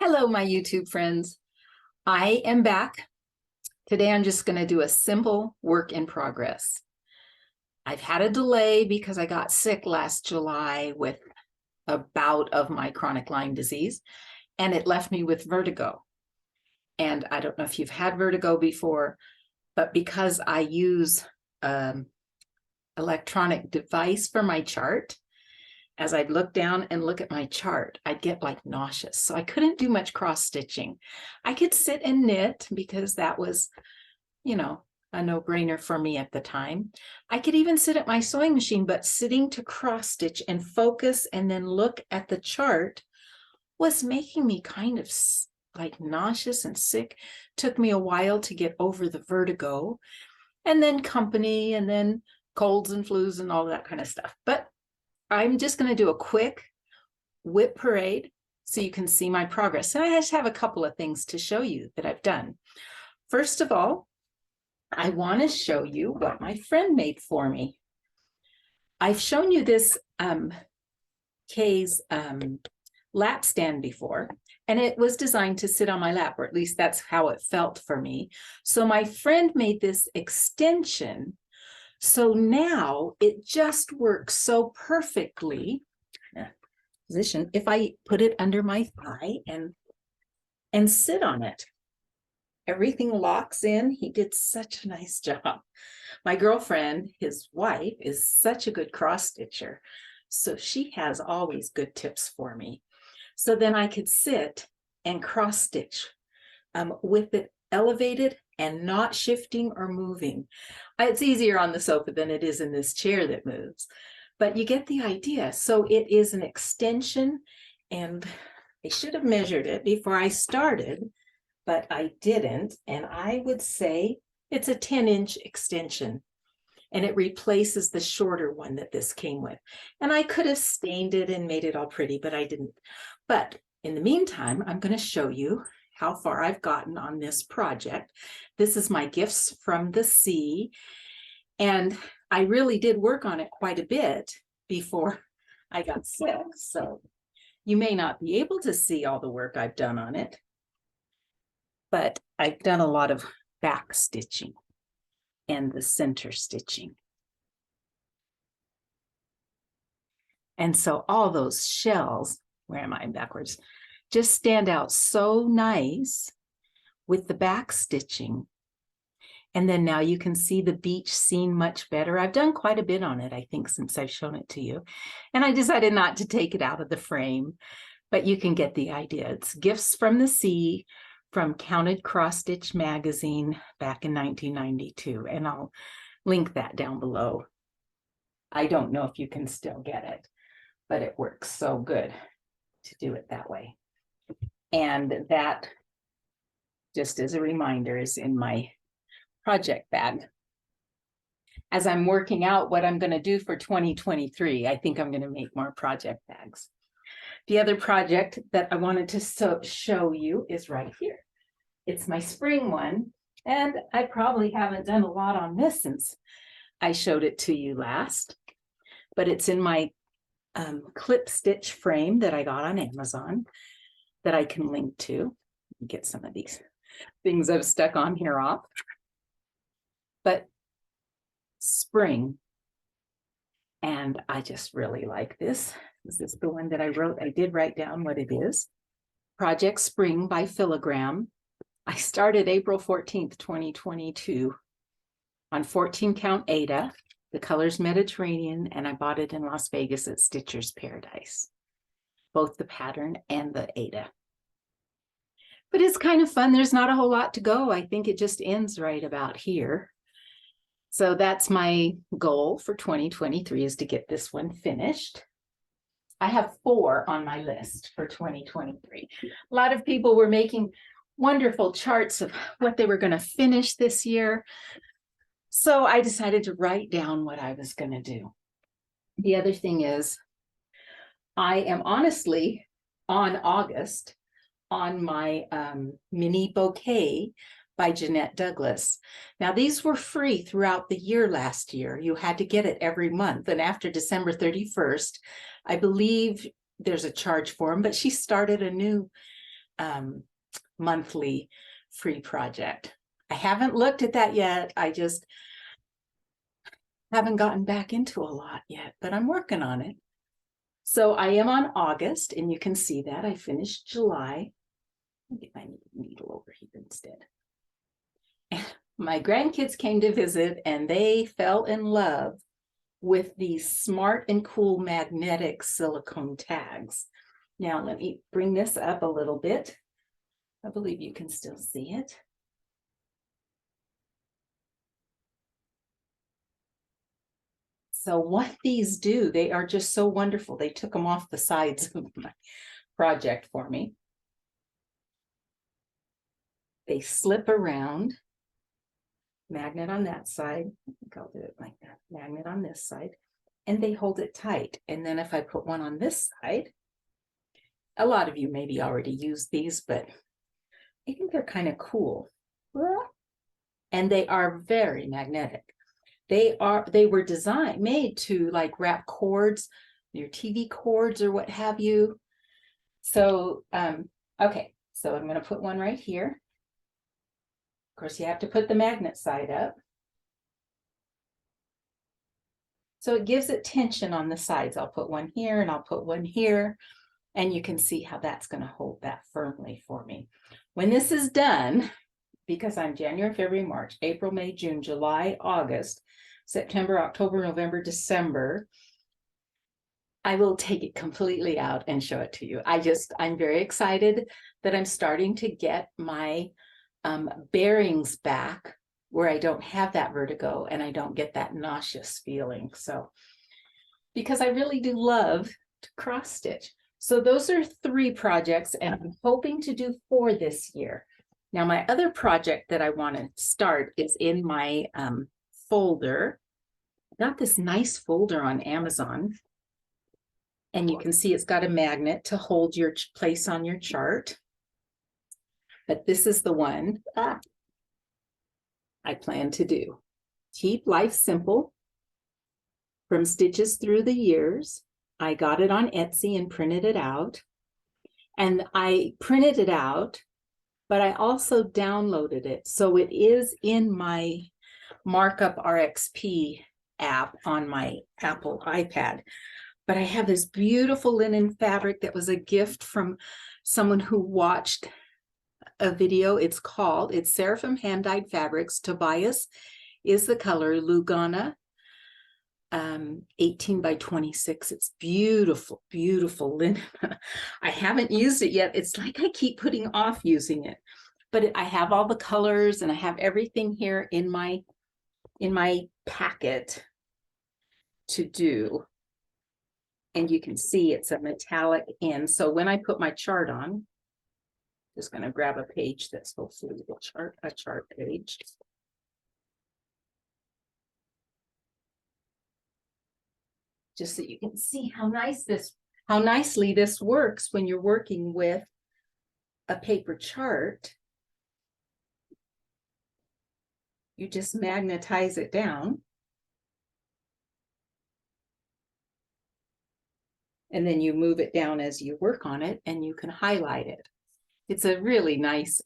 Hello, my YouTube friends. I am back. Today, I'm just going to do a simple work in progress. I've had a delay because I got sick last July with a bout of my chronic Lyme disease, and it left me with vertigo. And I don't know if you've had vertigo before, but because I use an electronic device for my chart, as I'd look down and look at my chart, I'd get like nauseous. So I couldn't do much cross stitching. I could sit and knit because that was, a no-brainer for me at the time. I could even sit at my sewing machine, but sitting to cross stitch and focus and then look at the chart was making me kind of like nauseous and sick. Took me a while to get over the vertigo, and then company, and then colds and flus and all that kind of stuff. But I'm just going to do a quick WIP parade so you can see my progress. And I just have a couple of things to show you that I've done. First of all, I want to show you what my friend made for me. I've shown you this Kay's lap stand before, and it was designed to sit on my lap, or at least that's how it felt for me. So my friend made this extension. So now it just works so perfectly. Position if I put it under my thigh and sit on it. Everything locks in. He did such a nice job. My girlfriend, his wife, is such a good cross stitcher. So she has always good tips for me. So then I could sit and cross stitch with it elevated and not shifting or moving. It's easier on the sofa than it is in this chair that moves, but you get the idea. So it is an extension, and I should have measured it before I started, but I didn't. And I would say it's a 10-inch extension, and it replaces the shorter one that this came with. And I could have stained it and made it all pretty, but I didn't. But in the meantime, I'm going to show you how far I've gotten on this project. This is my gifts from the sea. And I really did work on it quite a bit before I got sick. So you may not be able to see all the work I've done on it, but I've done a lot of back stitching and the center stitching. And so all those shells, where am I backwards, just stand out so nice with the back stitching. And then now you can see the beach scene much better. I've done quite a bit on it, I think, since I've shown it to you. And I decided not to take it out of the frame, but you can get the idea. It's Gifts from the Sea from Counted Cross Stitch magazine back in 1992. And I'll link that down below. I don't know if you can still get it, but it works so good to do it that way. And that, just as a reminder, is in my project bag. As I'm working out what I'm going to do for 2023, I think I'm going to make more project bags. The other project that I wanted to show you is right here. It's my spring one, and I probably haven't done a lot on this since I showed it to you last, but it's in my clip stitch frame that I got on Amazon that I can link to. Get some of these things I've stuck on here off. But spring, and I just really like this. This is the one that I wrote. I did write down what it is. Project Spring by Filigram. I started April 14th, 2022 on 14 count Aida. The color's Mediterranean, and I bought it in Las Vegas at Stitcher's Paradise, both the pattern and the Aida. But it's kind of fun. There's not a whole lot to go. I think it just ends right about here. So that's my goal for 2023, is to get this one finished. I have 4 on my list for 2023. A lot of people were making wonderful charts of what they were going to finish this year. So I decided to write down what I was going to do. The other thing is, I am honestly on August on my mini bouquet by Jeanette Douglas. Now, these were free throughout the year last year. You had to get it every month. And after December 31st, I believe there's a charge for them, but she started a new monthly free project. I haven't looked at that yet. I just haven't gotten back into a lot yet, but I'm working on it. So I am on August, and you can see that I finished July. I'll get my needle over here instead. And my grandkids came to visit, and they fell in love with these smart and cool magnetic silicone tags. Now let me bring this up a little bit. I believe you can still see it. So what these do, they are just so wonderful. They took them off the sides of my project for me. They slip around, magnet on that side. I think I'll do it like that, magnet on this side, and they hold it tight. And then if I put one on this side, a lot of you maybe already use these, but I think they're kind of cool. And they are very magnetic. They were made to like wrap cords, your TV cords or what have you. So, okay, so I'm going to put one right here. Of course, you have to put the magnet side up. So it gives it tension on the sides. I'll put one here and I'll put one here, and you can see how that's going to hold that firmly for me. When this is done, because I'm January, February, March, April, May, June, July, August, September, October, November, December, I will take it completely out and show it to you. I'm very excited that I'm starting to get my bearings back where I don't have that vertigo and I don't get that nauseous feeling. So, because I really do love to cross stitch. So those are 3 projects, and I'm hoping to do 4 this year. Now, my other project that I want to start is in my folder. I got this nice folder on Amazon, and you can see it's got a magnet to hold your place on your chart. But this is the one I plan to do. Keep Life Simple, from Stitches Through the Years. I got it on Etsy and printed it out. And I printed it out, but I also downloaded it. So it is in my Markup RXP app on my Apple iPad. But I have this beautiful linen fabric that was a gift from someone who watched a video. It's Seraphim Hand Dyed Fabrics. Tobias is the color, Lugana 18 by 26. It's beautiful, beautiful linen. I haven't used it yet. It's like I keep putting off using it, but I have all the colors and I have everything here in my packet to do. And you can see it's a metallic end. So when I put my chart on, just going to grab a page that's hopefully a chart page. Just so you can see how nicely this works when you're working with a paper chart. You just magnetize it down. And then you move it down as you work on it, and you can highlight it. It's a really nice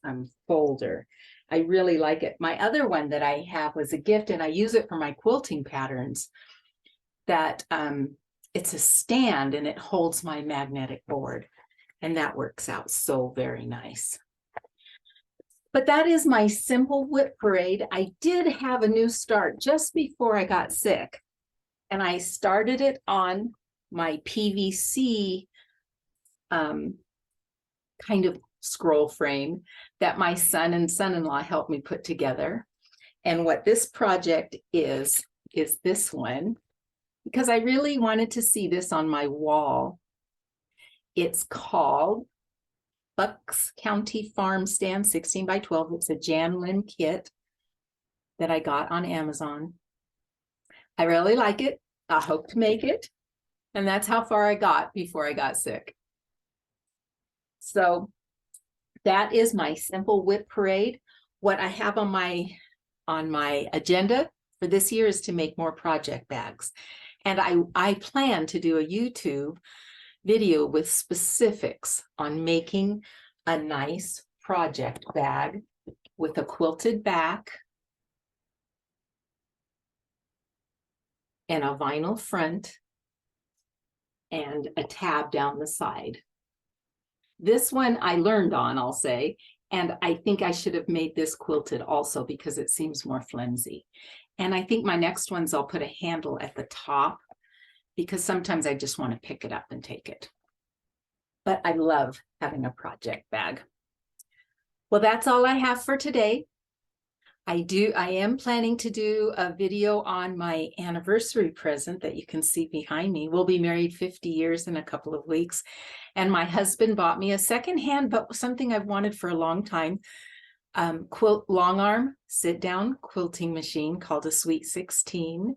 folder. I really like it. My other one that I have was a gift, and I use it for my quilting patterns. That it's a stand, and it holds my magnetic board, and that works out so very nice. But that is my simple WIP parade. I did have a new start just before I got sick, and I started it on my PVC kind of scroll frame that my son and son-in-law helped me put together. And what this project is this one, because I really wanted to see this on my wall. It's called Bucks County Farm Stand 16 by 12. It's a Jaclyn kit that I got on Amazon. I really like it. I hope to make it. And that's how far I got before I got sick. So that is my simple WIP parade. What I have on my agenda for this year is to make more project bags. And I plan to do a YouTube video with specifics on making a nice project bag with a quilted back and a vinyl front and a tab down the side. This one I learned on, I'll say, and I think I should have made this quilted also because it seems more flimsy. And I think my next ones I'll put a handle at the top because sometimes I just want to pick it up and take it. But I love having a project bag. Well, that's all I have for today. I am planning to do a video on my anniversary present that you can see behind me. We'll be married 50 years in a couple of weeks. And my husband bought me a secondhand, but something I've wanted for a long time, long arm sit down quilting machine called a Sweet 16.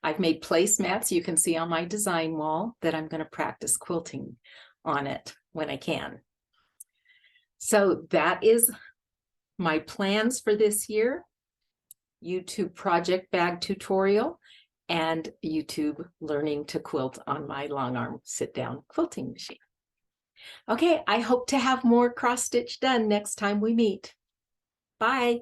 I've made placemats you can see on my design wall that I'm going to practice quilting on it when I can. So that is my plans for this year. YouTube project bag tutorial and YouTube learning to quilt on my long arm sit down quilting machine. Okay, I hope to have more cross stitch done next time we meet. Bye.